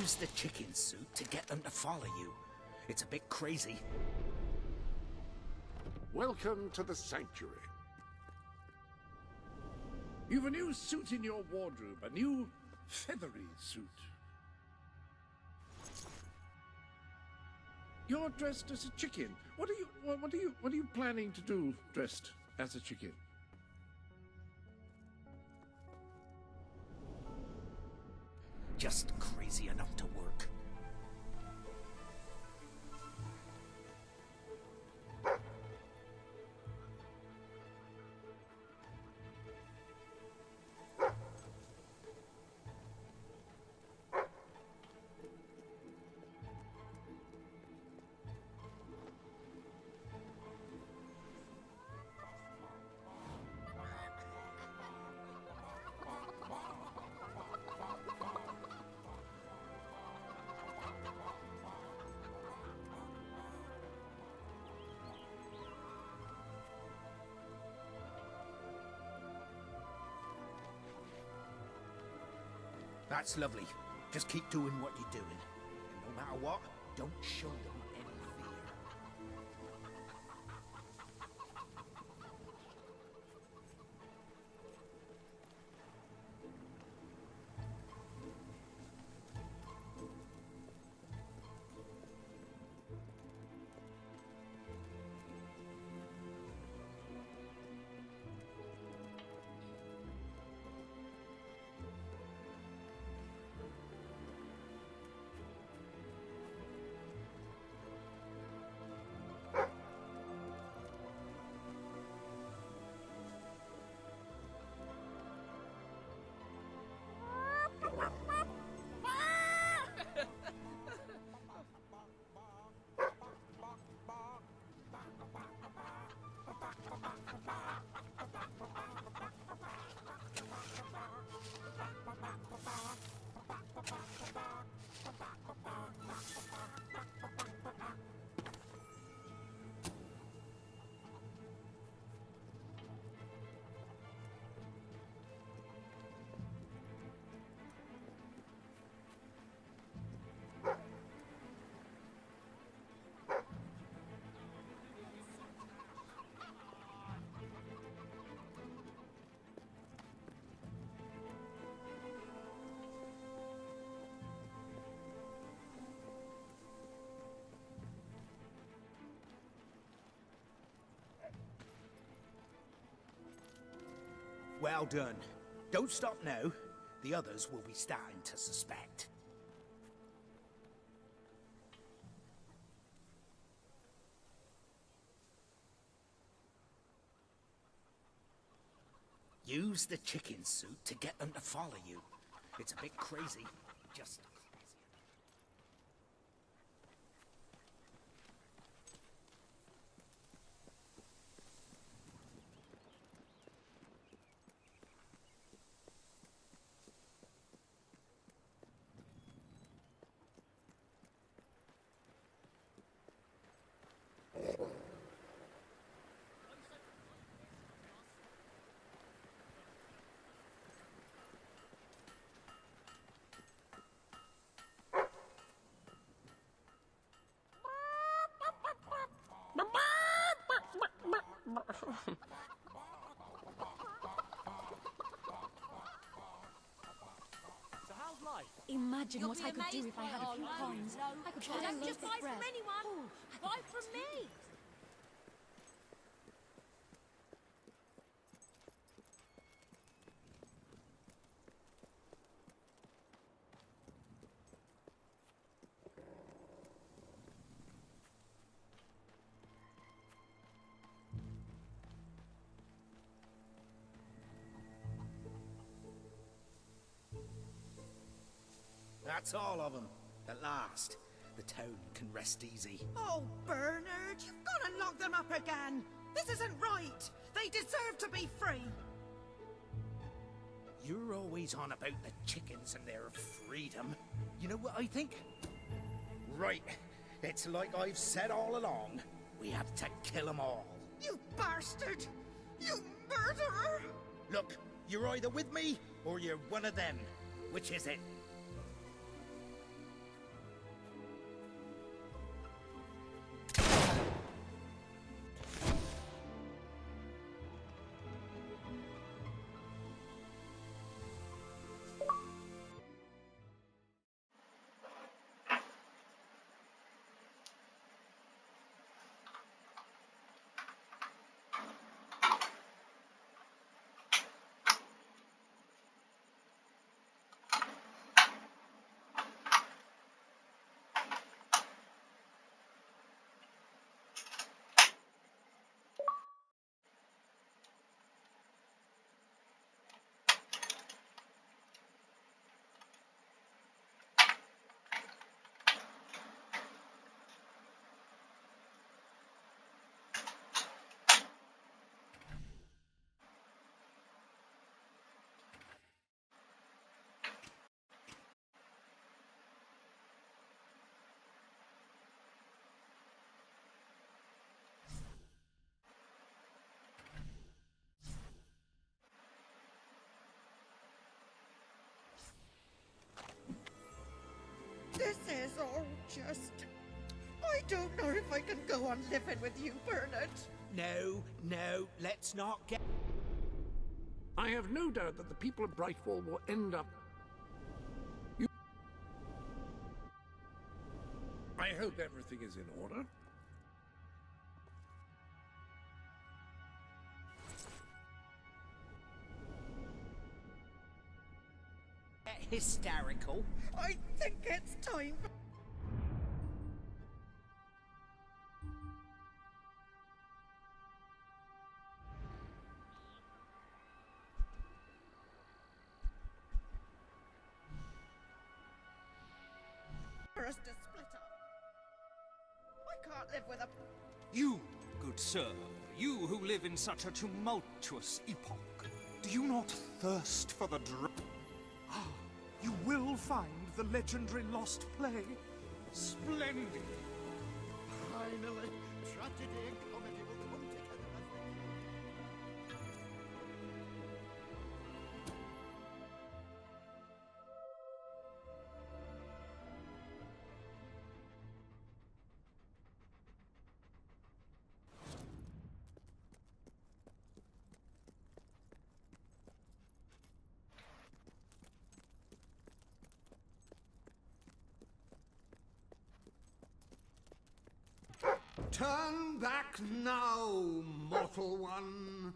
Use the chicken suit to get them to follow you. It's a bit crazy. Welcome to the sanctuary. You've a new suit in your wardrobe, a new feathery suit. You're dressed as a chicken. What are you planning to do dressed as a chicken? Just crazy enough to work. That's lovely. Just keep doing what you're doing. And no matter what, don't show them any fear. Well done. Don't stop now. The others will be starting to suspect. Use the chicken suit to get them to follow you. It's a bit crazy. Just crazy. Imagine what I could do if I had a few coins. I could buy a Don't loaf just of buy bread. from anyone. Oh, Buy from me. That's all of them. At last, the town can rest easy. Oh, Bernard, you've got to lock them up again. This isn't right. They deserve to be free. You're always on about the chickens and their freedom. You know what I think? Right. It's like I've said all along. We have to kill them all. You bastard! You murderer! Look, you're either with me or you're one of them. Which is it? This is all just... I don't know if I can go on living with you, Bernard. No, no, let's not get... I have no doubt that the people of Brightwall will end up... I hope everything is in order. hysterical. I think it's time for us to split up. I can't live with a... You, good sir, you who live in such a tumultuous epoch, do you not thirst for the Ah, you will find the legendary lost play. Splendid. Finally, tragedy and comedy will come together as they... Turn back now, mortal one.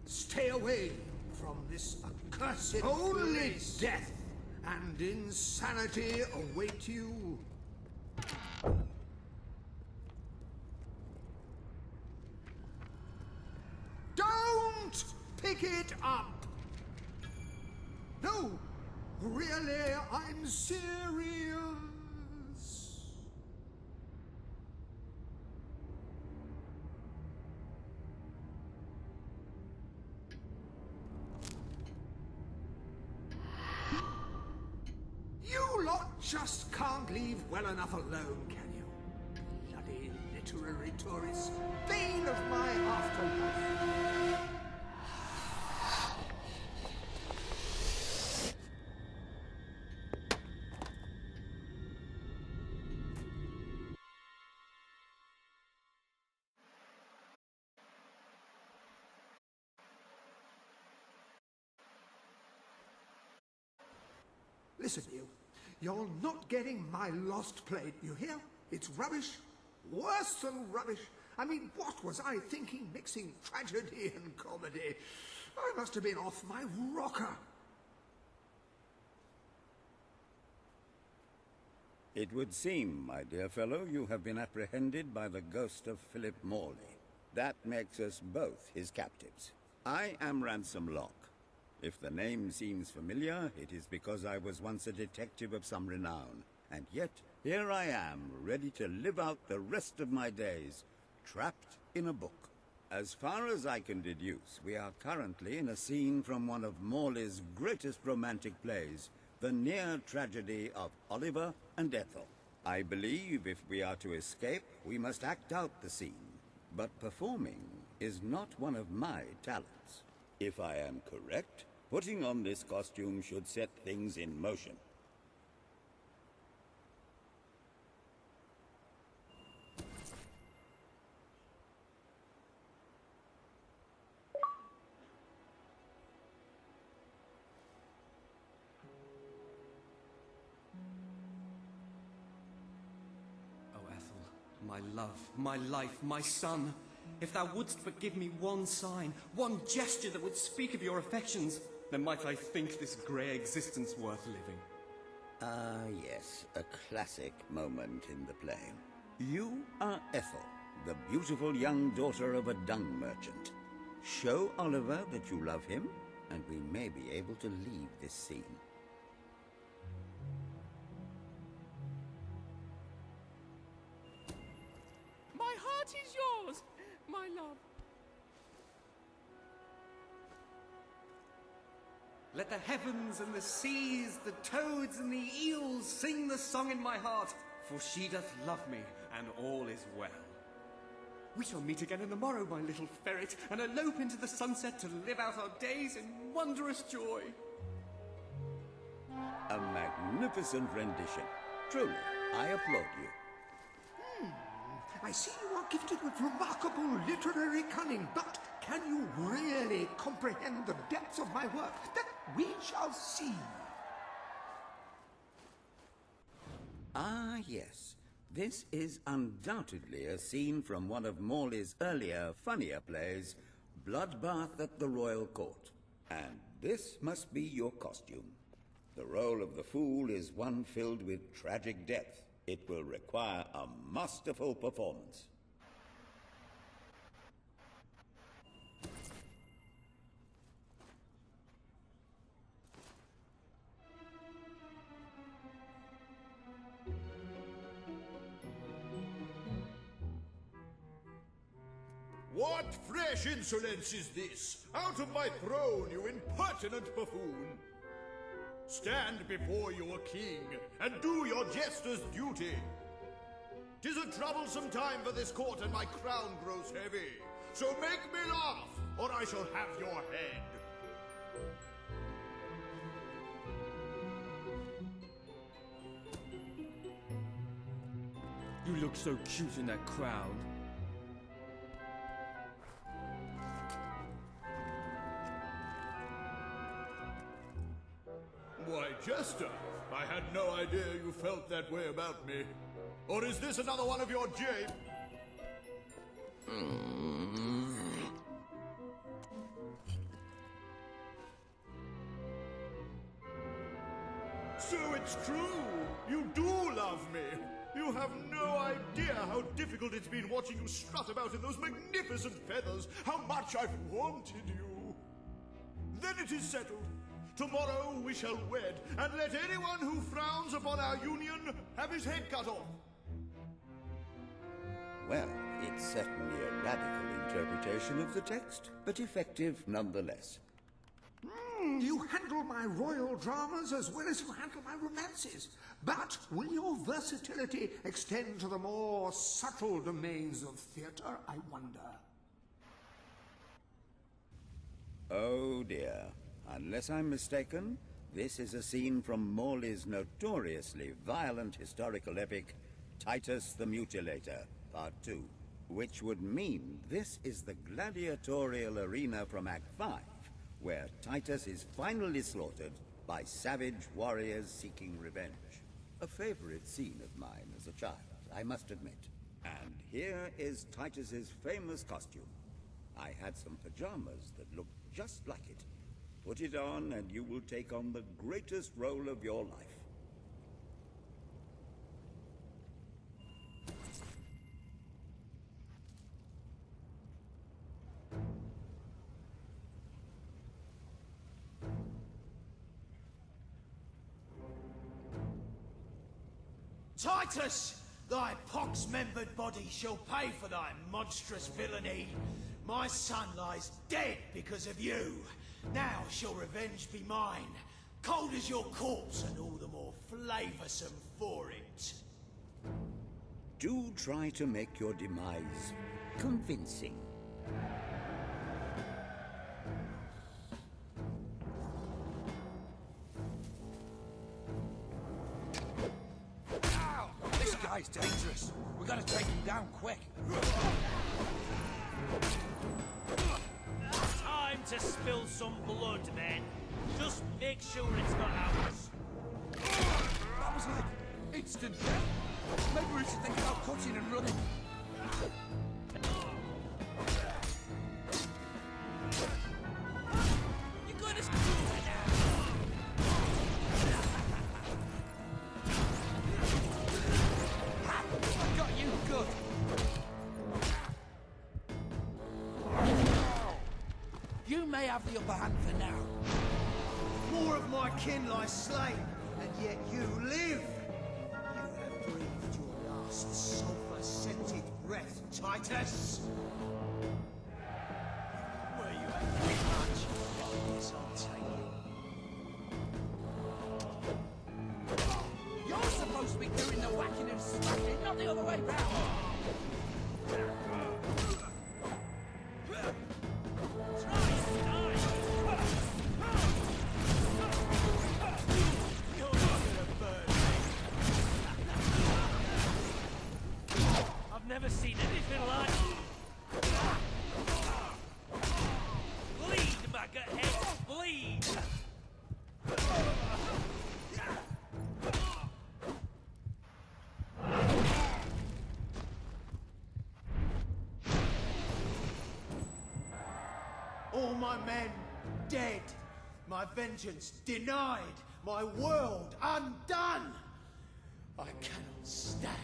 Stay away from this accursed only death and insanity await you. Don't pick it up! No, really, I'm serious. You lot just can't leave well enough alone, can you? Bloody literary tourists, bane of my afterlife. Listen, you're not getting my lost plate, you hear? It's rubbish. Worse than rubbish. I mean, what was I thinking mixing tragedy and comedy? I must have been off my rocker. It would seem, my dear fellow, you have been apprehended by the ghost of Philip Morley. That makes us both his captives. I am Ransom Locke. If the name seems familiar, it is because I was once a detective of some renown. And yet, here I am, ready to live out the rest of my days, trapped in a book. As far as I can deduce, we are currently in a scene from one of Morley's greatest romantic plays, the near tragedy of Oliver and Ethel. I believe if we are to escape, we must act out the scene. But performing is not one of my talents. If I am correct, putting on this costume should set things in motion. Oh, Ethel, my love, my life, my son. If thou wouldst but give me one sign, one gesture that would speak of your affections, then might I think this grey existence worth living. Ah, yes, a classic moment in the play. You are Ethel, the beautiful young daughter of a dung merchant. Show Oliver that you love him, and we may be able to leave this scene. My heart is yours, my love. Let the heavens and the seas, the toads and the eels sing the song in my heart, for she doth love me, and all is well. We shall meet again on the morrow, my little ferret, and elope into the sunset to live out our days in wondrous joy. A magnificent rendition. Truly, I applaud you. I see you are gifted with remarkable literary cunning, but can you really comprehend the depths of my work? That we shall see. Ah, yes. This is undoubtedly a scene from one of Morley's earlier, funnier plays, Bloodbath at the Royal Court. And this must be your costume. The role of the fool is one filled with tragic depth. It will require a masterful performance. What fresh insolence is this? Out of my throne, you impertinent buffoon! Stand before your king, and do your jester's duty. 'Tis a troublesome time for this court, and my crown grows heavy. So make me laugh, or I shall have your head. You look so cute in that crown. Why, Jester, I had no idea you felt that way about me. Or is this another one of your jabes? So it's true! You do love me! You have no idea how difficult it's been watching you strut about in those magnificent feathers, how much I've wanted you. Then it is settled. Tomorrow we shall wed, and let anyone who frowns upon our union have his head cut off. Well, it's certainly a radical interpretation of the text, but effective nonetheless. You handle my royal dramas as well as you handle my romances. But will your versatility extend to the more subtle domains of theatre, I wonder? Oh dear. Unless I'm mistaken, this is a scene from Morley's notoriously violent historical epic, Titus the Mutilator, Part 2, which would mean this is the gladiatorial arena from Act 5, where Titus is finally slaughtered by savage warriors seeking revenge. A favorite scene of mine as a child, I must admit. And here is Titus's famous costume. I had some pajamas that looked just like it. Put it on and you will take on the greatest role of your life. Titus! Thy pox-membered body shall pay for thy monstrous villainy. My son lies dead because of you. Now shall revenge be mine, cold as your corpse and all the more flavoursome for it. Do try to make your demise convincing. Ow! This guy's dangerous. We gotta take him down quick. Time to spill some blood, men. Just make sure it's not ours. That was like instant death. Maybe we should think about cutting and running. You're gonna screw me now. I got you good. You may have the upper hand for now. More of my kin lie slain, and yet you live. You have breathed your last sulphur-scented breath, Titus. Where you at pretty much? Yes, I'll take you. way round. I've never seen anything like it. Bleed, maggothead, bleed! All my men dead, my vengeance denied, my world undone. I cannot stand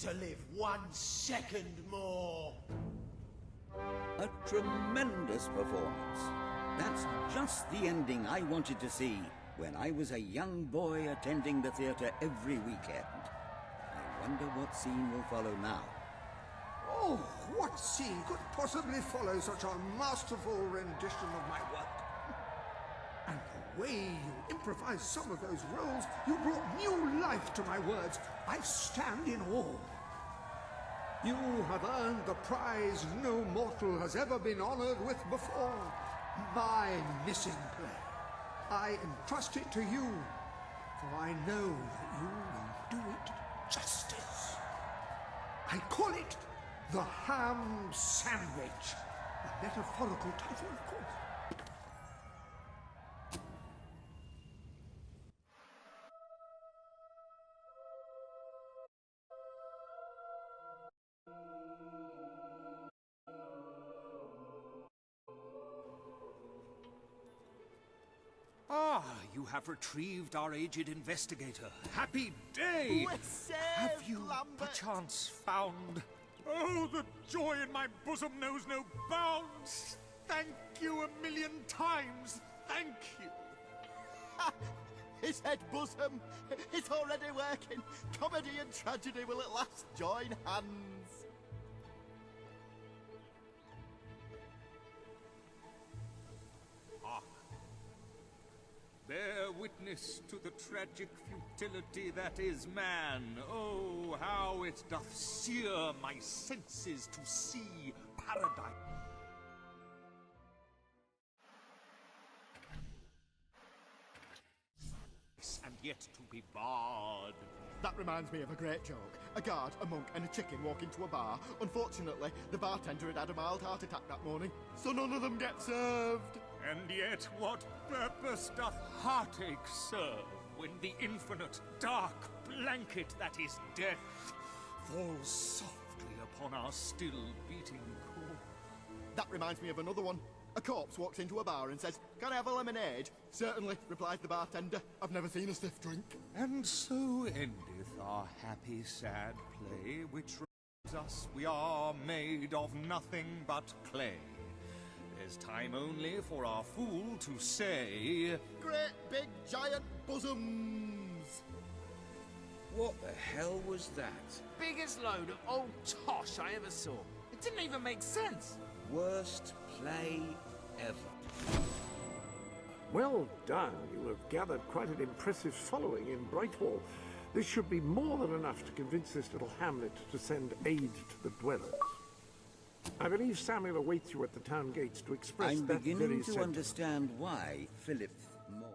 to live 1 second more. A tremendous performance. That's just the ending I wanted to see when I was a young boy attending the theatre every weekend. I wonder what scene will follow now. Oh, what scene could possibly follow such a masterful rendition of my work? And the way you improvised some of those roles, you brought new life to my words. I stand in awe. You have earned the prize no mortal has ever been honored with before. My missing play. I entrust it to you, for I know that you will do it justice. I call it The Ham Sandwich. A metaphorical title, of course. Ah, you have retrieved our aged investigator. Happy day! We're saved, Have you Lambert. perchance found... Oh, the joy in my bosom knows no bounds! Thank you a million times! Thank you! His head bosom. It's already working. Comedy and tragedy will at last join hands. Ah. Bear witness to the tragic futility that is man. Oh, how it doth sear my senses to see paradise. And yet to be barred. That reminds me of a great joke. A guard, a monk, and a chicken walk into a bar. Unfortunately, the bartender had a mild heart attack that morning, so none of them get served. And yet what purpose doth heartache serve, when the infinite dark blanket that is death falls softly upon our still beating core? That reminds me of another one. A corpse walks into a bar and says, "Can I have a lemonade?" "Certainly," replies the bartender. "I've never seen a stiff drink." And so endeth our happy sad play, which reminds us we are made of nothing but clay. There's time only for our fool to say, Great big giant bosoms! What the hell was that? Biggest load of old tosh I ever saw. It didn't even make sense. Worst play ever. Well done. You have gathered quite an impressive following in Brightwall. This should be more than enough to convince this little hamlet to send aid to the dwellers. I believe Samuel awaits you at the town gates to express I'm that beginning very to sentiment. understand why Philip Moore...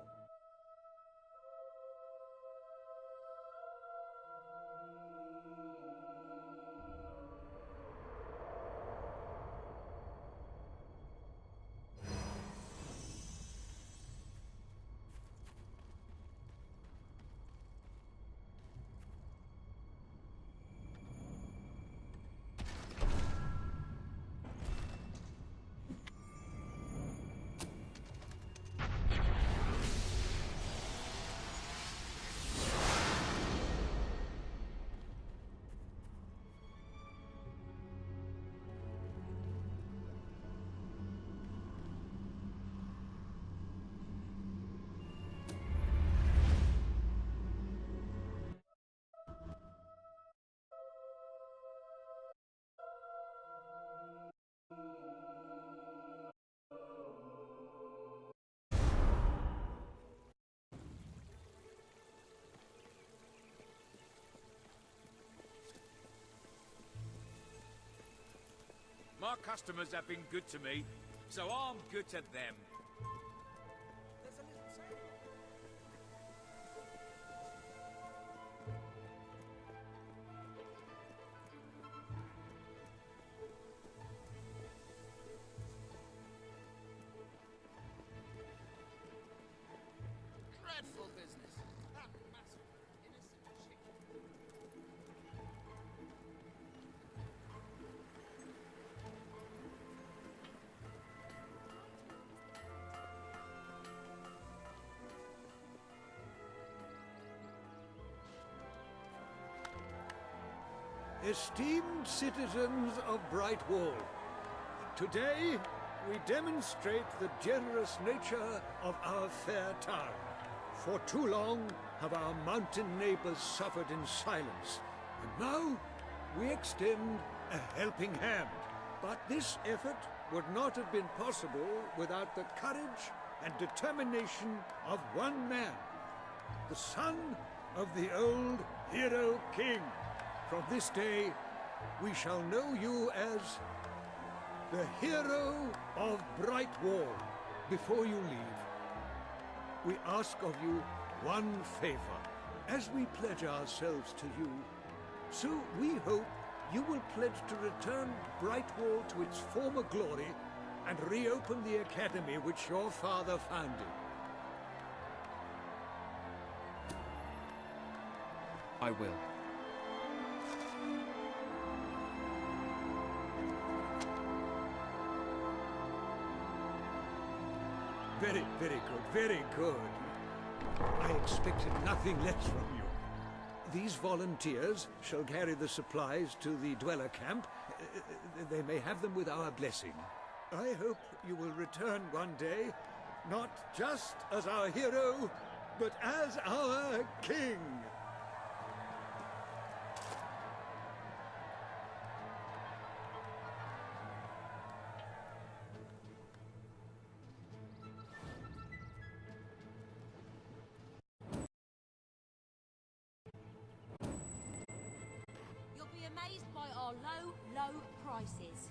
Our customers have been good to me, so I'm good to them. Dreadful business. That massive, innocent chicken. Esteemed citizens of Brightwall, today we demonstrate the generous nature of our fair town. For too long have our mountain neighbors suffered in silence, and now we extend a helping hand. But this effort would not have been possible without the courage and determination of one man, the son of the old hero king. From this day, we shall know you as the hero of Brightwall. Before you leave, we ask of you one favor. As we pledge ourselves to you, so we hope you will pledge to return Brightwall to its former glory and reopen the academy which your father founded. I will. Very, very good, very good. I expected nothing less from you. These volunteers shall carry the supplies to the dweller camp. They may have them with our blessing. I hope you will return one day, not just as our hero, but as our king. You'll be amazed by our low, low prices.